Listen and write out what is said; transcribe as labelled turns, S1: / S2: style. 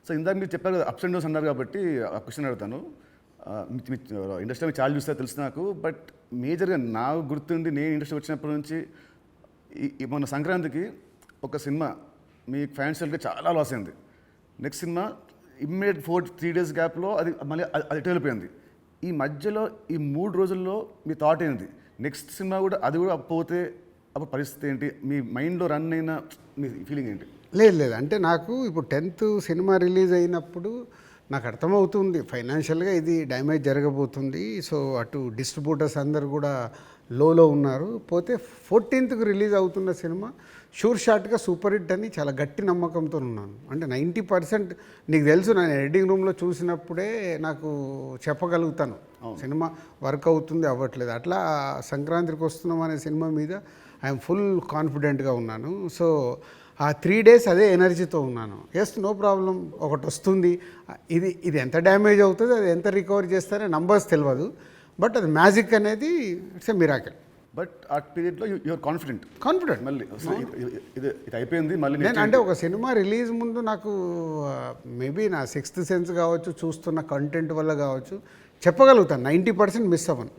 S1: So ఇందాక మీరు చెప్పారు కదా అప్స్ అండ్ డౌన్స్ అన్నారు కాబట్టి ఆ క్వశ్చన్ అడుగుతాను. ఇండస్ట్రీ చాలా చూస్తే తెలుసు నాకు, బట్ మేజర్గా నాకు గుర్తుండి నేను ఇండస్ట్రీ వచ్చినప్పటి నుంచి మొన్న సంక్రాంతికి ఒక సినిమా మీ ఫైనాన్షియల్గా చాలా లాస్ అయింది. నెక్స్ట్ సినిమా ఇమ్మీడియట్ 3 days గ్యాప్లో అది మళ్ళీ అది వెళ్ళిపోయింది. ఈ మధ్యలో ఈ 3 రోజుల్లో మీ థాట్ ఏంటి? నెక్స్ట్ సినిమా కూడా అది కూడా పోతే అప్పుడు పరిస్థితి ఏంటి? మీ మైండ్లో రన్ అయిన మీ ఫీలింగ్ ఏంటి?
S2: లేదు అంటే నాకు ఇప్పుడు 10th సినిమా రిలీజ్ అయినప్పుడు నాకు అర్థమవుతుంది ఫైనాన్షియల్గా ఇది డ్యామేజ్ జరగబోతుంది. సో అటు డిస్ట్రిబ్యూటర్స్ అందరు కూడా లోలో ఉన్నారు. పోతే 14th రిలీజ్ అవుతున్న సినిమా షూర్ షాట్గా సూపర్ హిట్ అని చాలా గట్టి నమ్మకంతో ఉన్నాను. అంటే 90% నీకు తెలుసు, నేను ఎడిటింగ్ రూమ్లో చూసినప్పుడే నాకు చెప్పగలుగుతాను సినిమా వర్క్ అవుతుంది అవ్వట్లేదు. అట్లా సంక్రాంతికి వస్తున్నాం అనే సినిమా మీద ఐఎమ్ ఫుల్ కాన్ఫిడెంట్గా ఉన్నాను. సో ఆ 3 days అదే ఎనర్జీతో ఉన్నాను. ఎస్, నో ప్రాబ్లం, ఒకటి వస్తుంది. ఇది ఎంత డ్యామేజ్ అవుతుంది, అది ఎంత రికవర్ చేస్తారో నంబర్స్ తెలియదు, బట్ అది మ్యాజిక్ అనేది ఇట్స్ ఎ మిరాకిల్.
S1: బట్ ఆ పీరియడ్లో యూఆర్ కాన్ఫిడెంట్ మళ్ళీ ఇది అయిపోయింది మళ్ళీ
S2: నేను అంటే ఒక సినిమా రిలీజ్ ముందు నాకు మేబీ నా 6th సెన్స్ కావచ్చు, చూస్తున్న కంటెంట్ వల్ల కావచ్చు, చెప్పగలుగుతాను 90% మిస్ అవ్వను.